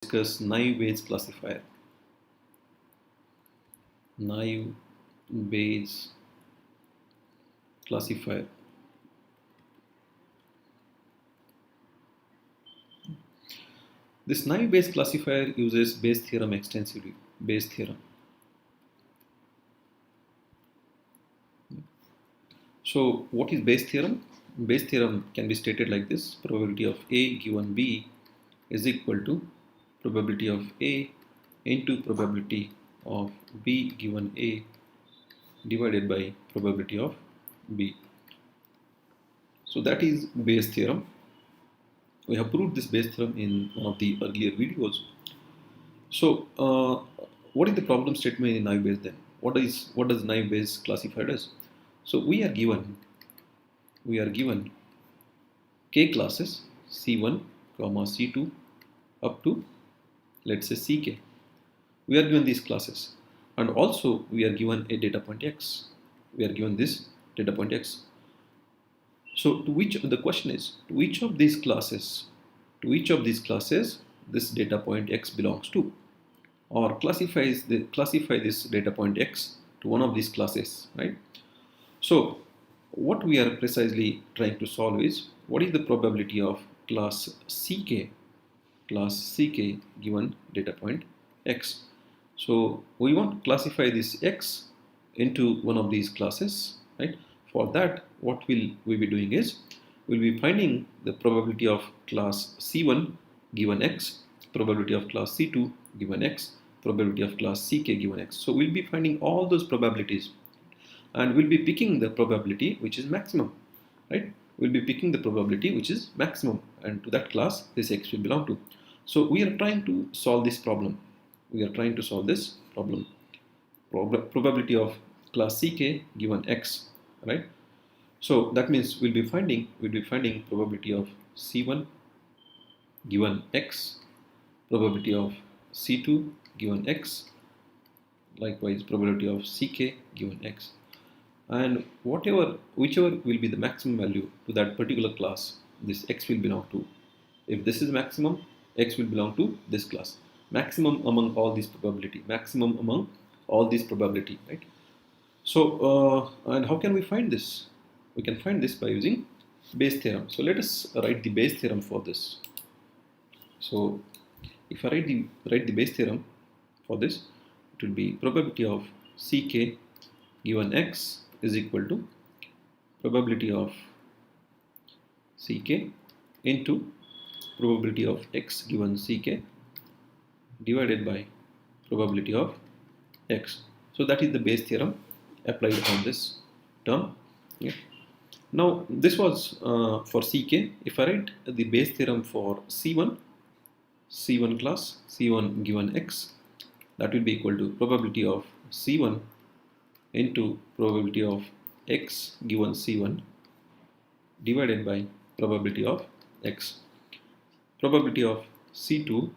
discuss naive Bayes classifier. Naive Bayes classifier. This naive Bayes classifier uses Bayes theorem extensively. Bayes theorem. So what is Bayes theorem? Bayes theorem can be stated like this: probability of A given B is equal to probability of A into probability of B given A divided by probability of B. So that is Bayes theorem. We have proved this Bayes theorem in one of the earlier videos. So what is the problem statement in naive Bayes then? What does naive Bayes classifier does? So we are given k classes C1, C2 up to, let's say, Ck. We are given these classes, and also we are given a data point x. We are given this data point x. So the question is, to which of these classes this data point x belongs to, or classify this data point x to one of these classes, right? So what we are precisely trying to solve is, what is the probability of class Ck given data point x. So we want to classify this x into one of these classes, right? For that, what will we be doing is, we'll be finding the probability of class C1 given x, probability of class C2 given x, probability of class Ck given x. So we'll be finding all those probabilities, and we'll be picking the probability which is maximum, right? We'll be picking the probability which is maximum, and to that class this x will belong to. So we are trying to solve this problem. Probability of class Ck given x, right? So that means we'll be finding probability of C1 given x, probability of C2 given x, likewise probability of Ck given x, and whichever will be the maximum value to that particular class, this x will belong to. If this is maximum, x will belong to this class. Maximum among all these probability, right? So and how can we find this? We can find this by using Bayes theorem. So let us write the Bayes theorem for this. So if I write the Bayes theorem for this, it will be probability of Ck given x is equal to probability of Ck into probability of x given Ck divided by probability of x. So that is the Bayes theorem applied on this term. Yeah. Now this was for Ck. If I write the Bayes theorem for C1 class, C1 given x, that will be equal to probability of C1 into probability of x given C1 divided by probability of x. Probability of C2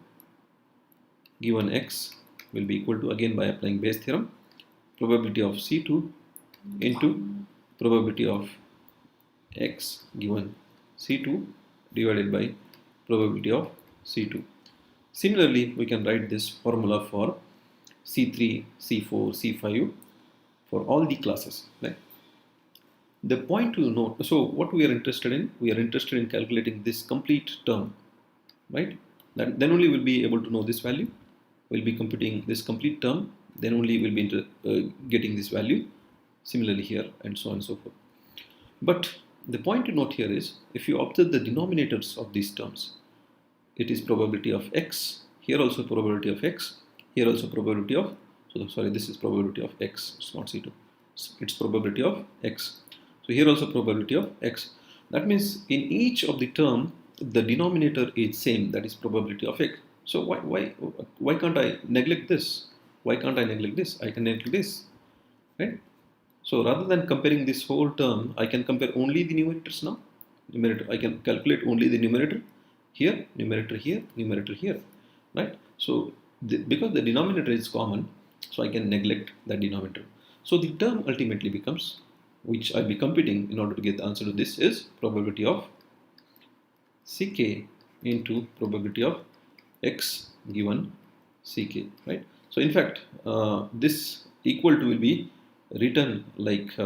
given x will be equal to, again by applying Bayes theorem, probability of C2 into probability of x given C2 divided by probability of C2. Similarly, we can write this formula for C3, C4, C5 for all the classes, right? The point to note, so what we are interested in calculating this complete term, right? Then only we'll be able to know this value. We'll be computing this complete term, then only we'll be getting this value. Similarly here, and so on and so forth. But the point to note here is, if you observe the denominators of these terms, it is probability of x, here also probability of x, here also probability of, this is probability of x, it's not C2, it's probability of x. So here also probability of x. That means in each of the term, the denominator is same, that is probability of x. So why can't I neglect this? I can neglect this, right? So rather than comparing this whole term, I can compare only the numerators now. I can calculate only the numerator here, numerator here, right? So because the denominator is common, so I can neglect the denominator. So the term ultimately becomes, which I'll be computing in order to get the answer to this, is probability of Ck into probability of x given ck, right? So in fact, this equal to will be written like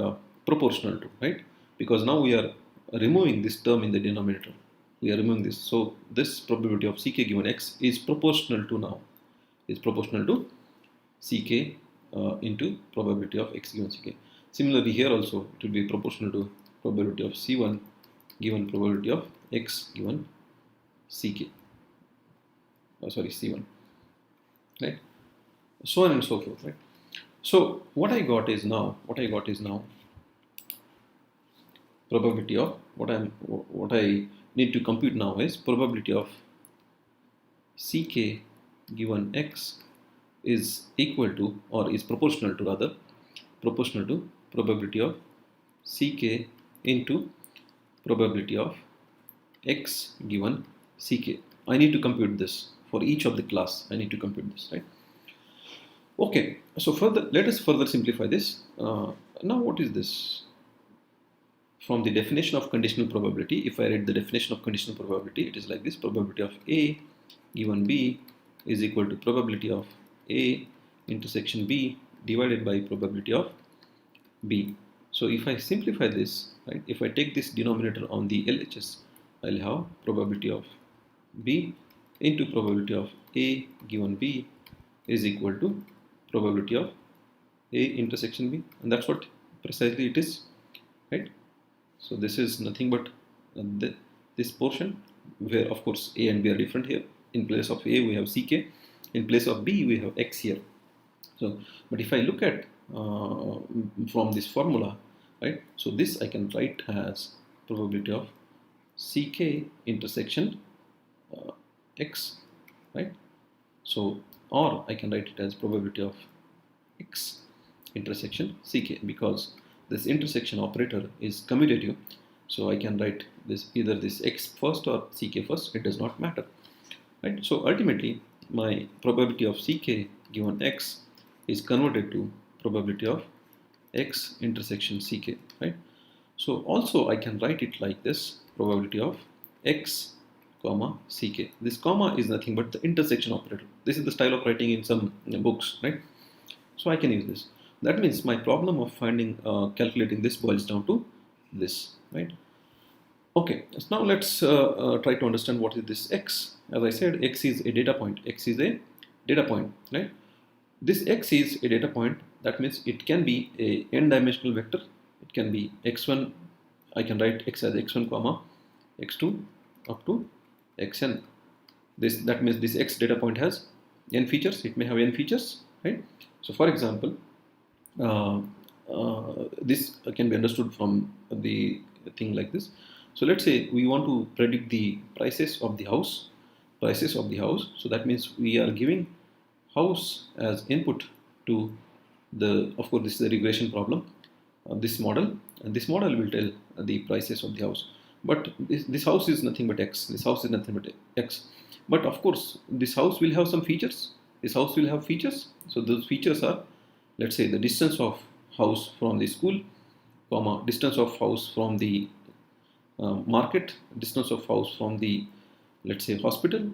proportional to, right? Because now we are removing this term in the denominator. We are removing this. So this probability of ck given x is proportional to now, is proportional to ck into probability of x given ck. Similarly here also it will be proportional to probability of c1 given probability of x given ck. Sorry, c1, right? So on and so forth, right? So what I got is now probability of what I need to compute now is probability of ck given x is equal to, or is proportional to, rather proportional to probability of ck into probability of x given ck. I need to compute this for each of the class. I need to compute this, right? Okay, so further, let us further simplify this. Now what is this? From the definition of conditional probability, if I read the definition of conditional probability, it is like this: probability of A given B is equal to probability of A intersection B divided by probability of B. So if I simplify this, right, if I take this denominator on the LHS, I'll have probability of B into probability of A given B is equal to probability of A intersection B, and that's what precisely it is, right? So this is nothing but this portion, where of course A and B are different here. In place of A we have ck, in place of B we have x here. So, but if I look at from this formula, right, so this I can write as probability of ck intersection x, right? So, or I can write it as probability of x intersection ck, because this intersection operator is commutative. So I can write this either this x first or ck first, it does not matter, right? So ultimately my probability of ck given x is converted to probability of x intersection ck, right? So also I can write it like this: probability of x comma ck. This comma is nothing but the intersection operator. This is the style of writing in some books, right? So I can use this. That means my problem of finding calculating this boils down to this, right? Okay, so now let's try to understand what is this x. As I said, x is a data point. X is a data point, right? This x is a data point. That means it can be a n-dimensional vector. It can be x1. I can write x as x1 comma x2 up to xn. That means this x data point has n features. It may have n features, right? So for example, this can be understood from the thing like this. So let's say we want to predict the prices of the house. So that means we are giving house as input to the, of course this is a regression problem, this model, and this model will tell the prices of the house. But this house is nothing but x. This house is nothing but x. But of course this house will have some features. This house will have features. So those features are, let's say, the distance of house from the school, comma, distance of house from the market, distance of house from the, let's say, hospital,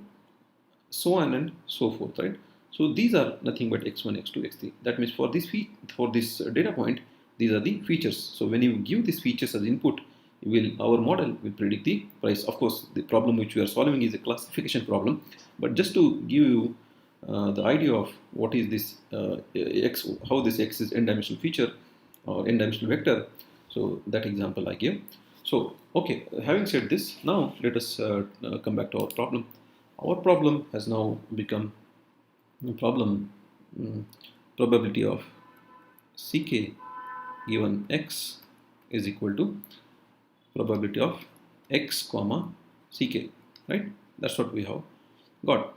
so on and so forth, right? So these are nothing but x1, x2, x3. That means for this data point, these are the features. So when you give these features as input, our model will predict the price. Of course, the problem which we are solving is a classification problem, but just to give you the idea of what is this x, how this x is n-dimensional feature or n-dimensional vector. So that example I gave. So okay, having said this, now let us come back to our problem. Our problem has now become the problem probability of ck given x is equal to probability of x comma ck, right? That's what we have got.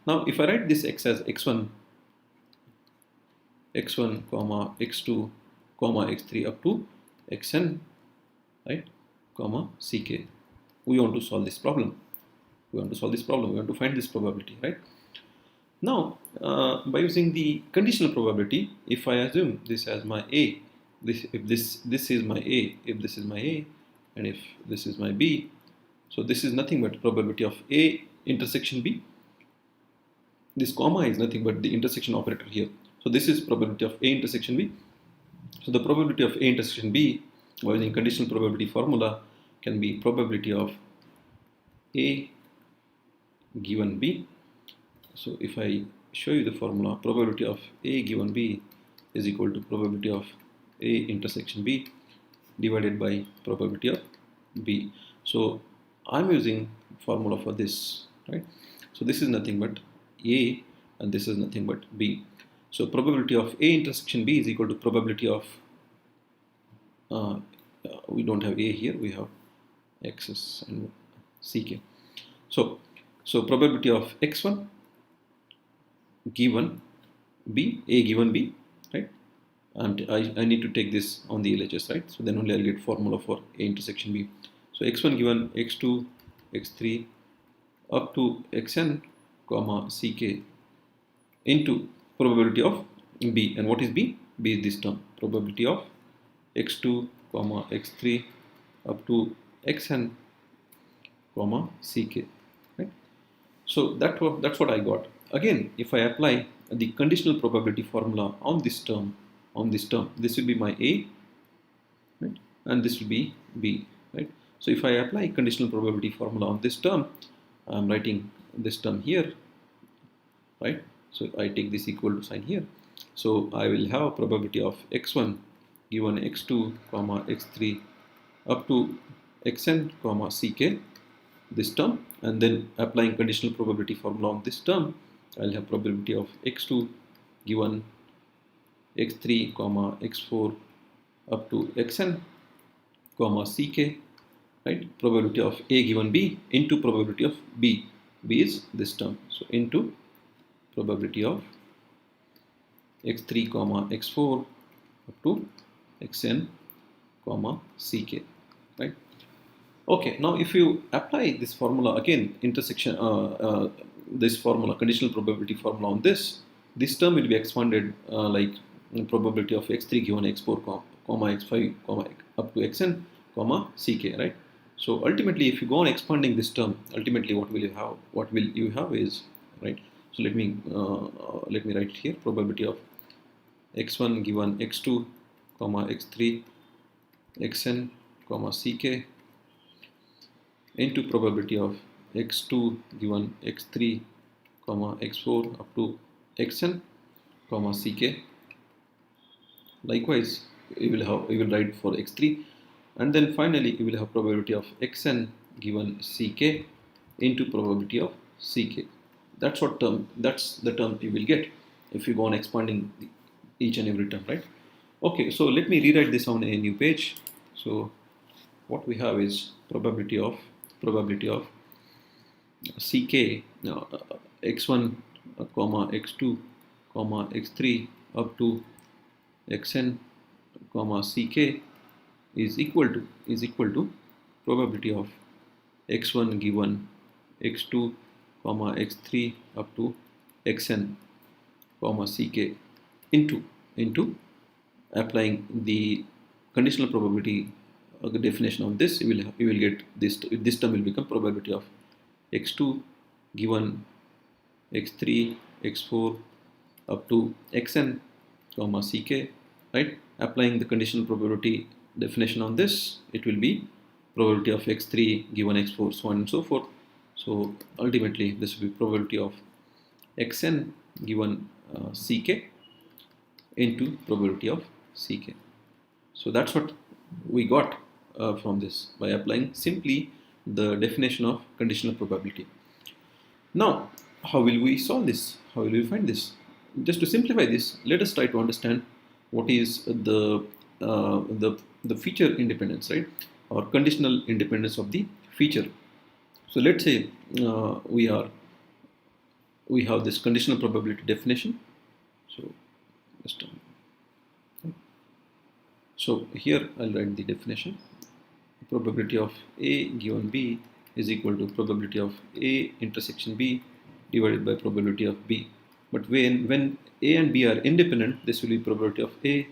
Now if I write this x as x1 comma x2 comma x3 up to xn, right, comma ck, we want to solve this problem. We want to find this probability, right? Now by using the conditional probability, if I assume this as my a, if this is my a, if this is my a, and if this is my b, so this is nothing but probability of a intersection b. this comma is nothing but the intersection operator here. So this is probability of A intersection B. So the probability of A intersection B using conditional probability formula can be probability of A given B. So if I show you the formula, probability of A given B is equal to probability of A intersection B divided by probability of B. So I'm using formula for this, right? So this is nothing but A and this is nothing but B. So probability of A intersection B is equal to probability of, we don't have A here, we have X's and CK. So probability of X1 given B, A given B, right? And I need to take this on the LHS, right? So then only I'll get formula for A intersection B. So X1 given X2, X3 up to Xn, comma Ck into probability of B. And what is B? B is this term, probability of X2, comma X3 up to Xn, comma Ck, right? So that's what I got. Again, if I apply the conditional probability formula on this term, this will be my A, right? And this will be B, right? So if I apply conditional probability formula on this term, I'm writing this term here, right? So I take this equal to sign here. So I will have probability of X1 given X2, comma X3 up to Xn, comma Ck, this term, and then applying conditional probability formula on this term, I'll have probability of X2 given X3, comma X4 up to Xn, comma Ck, right? Probability of A given B into probability of B. B is this term. So into probability of X3, comma X4 up to Xn, comma Ck, right? Okay, now if you apply this formula again, intersection, this formula, conditional probability formula on this term will be expanded like probability of X3 given X4, comma X5, comma up to Xn, comma Ck, right? So ultimately, if you go on expanding this term, ultimately what will you have? What will you have is, right? So let me write here probability of X1 given X2, comma X3, Xn, comma Ck into probability of X2 given X3, comma X4 up to Xn, comma Ck. Likewise, you will write for X3, and then finally you will have probability of Xn given Ck into probability of Ck. That's the term you will get if you go on expanding each and every term, right? Okay, so let me rewrite this on a new page. So what we have is probability of Ck, X1, comma X2, comma X3 up to Xn, comma Ck is equal to probability of X1 given X2, comma X3 up to Xn, comma Ck into applying the conditional probability definition on this. You will get this term will become probability of X2 given X3, X4 up to Xn, comma Ck, right? Applying the conditional probability definition on this, it will be probability of X3 given X4, so on and so forth. So ultimately, this will be probability of Xn given Ck into probability of Ck. So that's what we got from this by applying simply the definition of conditional probability. Now, how will we solve this? How will we find this? Just to simplify this, let us try to understand what is the feature independence, right? Or conditional independence of the feature. So let's say we have this conditional probability definition. So here I'll write the definition. Probability of A given B is equal to probability of A intersection B divided by probability of B. But when A and B are independent, this will be probability of A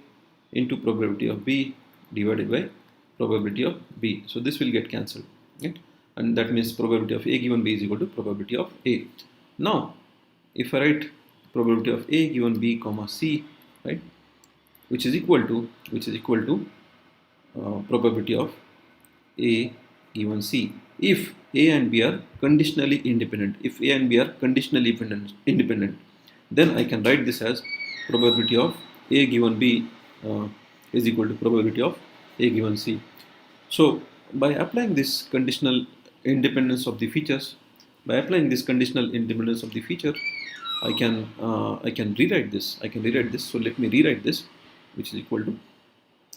into probability of B divided by probability of B. So this will get cancelled, right? And that means probability of A given B is equal to probability of A. Now, if I write probability of A given B comma C, right, which is equal to probability of A given C if A and B are conditionally independent. If A and B are conditionally independent, then I can write this as probability of A given B is equal to probability of A given C. So by applying this conditional independence of the features, I can rewrite this. So let me rewrite this, which is equal to.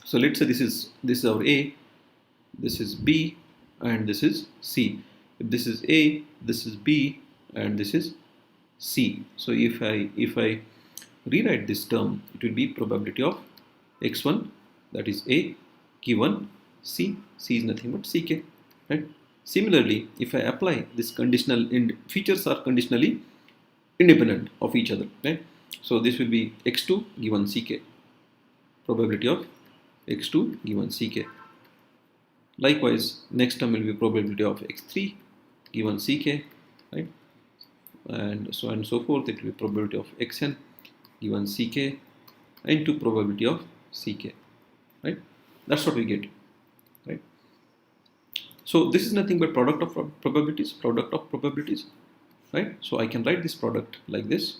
So let's say this is our A, this is B, and this is C. If this is A, this is B, and this is C. So if I rewrite this term, it will be probability of x1, that is A, given C. C is nothing but Ck, right? Similarly, if I apply this conditional, features are conditionally independent of each other, right? So this will be x2 given Ck, probability of x2 given Ck. Likewise, next term will be probability of x3 given Ck, right? And so on and so forth. It will be probability of xn given Ck into probability of Ck, right? That's what we get, right? So this is nothing but product of probabilities, right? So I can write this product like this.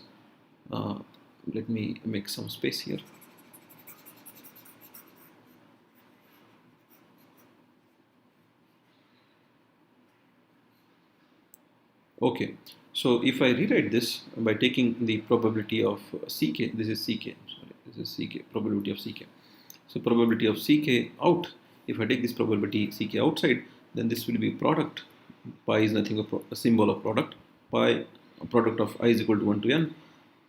Let me make some space here. Okay, so if I rewrite this by taking the probability of Ck, this is Ck, probability of Ck. So probability of Ck out, if I take this probability Ck outside, then this will be product. Pi is nothing but a symbol of product. Pi, product of I is equal to 1 to n,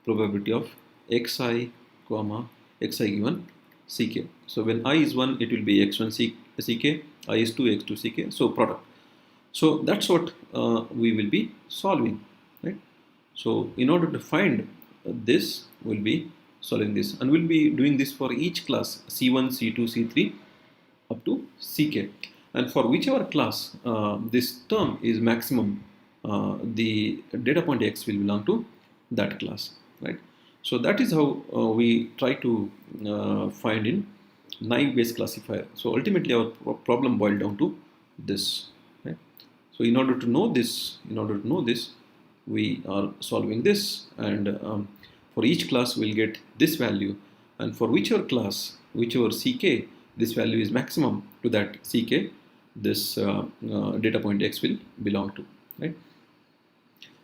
probability of xi comma xi given Ck. So when I is 1, it will be x1 Ck, I is 2, x2 Ck, so product. So that's what we will be solving, right? So in order to find this, we'll be solving this, and we'll be doing this for each class C1, C2, C3 up to Ck, and for whichever class this term is maximum, the data point x will belong to that class, right? So that is how we try to find in naive Bayes classifier. So ultimately our problem boiled down to this, right? So in order to know this, we are solving this, and for each class we'll get this value, and for whichever class, whichever Ck, this value is maximum to that Ck, this data point x will belong to, right?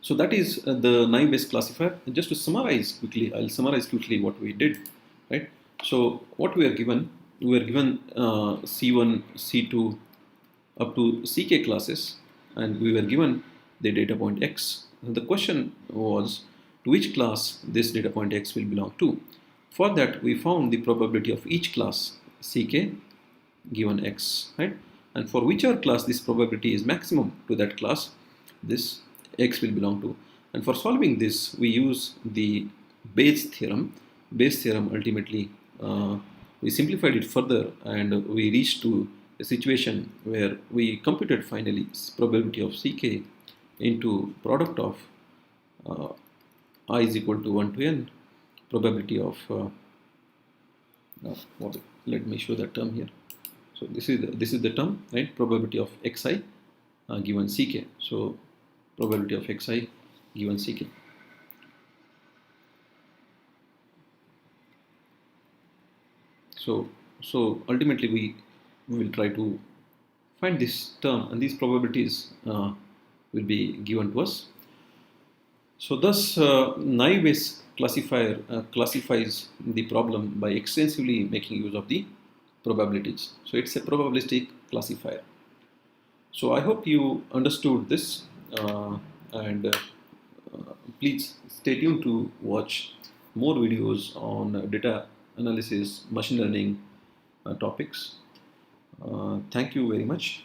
So that is the naive Bayes classifier. And just to summarize quickly, I'll summarize quickly what we did, right? So what we are given, C1, C2 up to Ck classes, and we were given the data point x. And the question was to which class this data point x will belong to. For that, we found the probability of each class Ck given x, right? And for whichever class this probability is maximum to that class, this x will belong to. And for solving this, we use the Bayes theorem. Bayes theorem ultimately, we simplified it further, and we reached to a situation where we computed finally probability of Ck into product of I is equal to 1 to n, probability of let me show that term here. So this is the term, right? Probability of xi given Ck. So probability of xi given Ck. So ultimately we will try to find this term, and these probabilities will be given to us. So thus naive Bayes classifier classifies the problem by extensively making use of the probabilities. So it's a probabilistic classifier. So I hope you understood this, and please stay tuned to watch more videos on data analysis, machine learning topics. Thank you very much.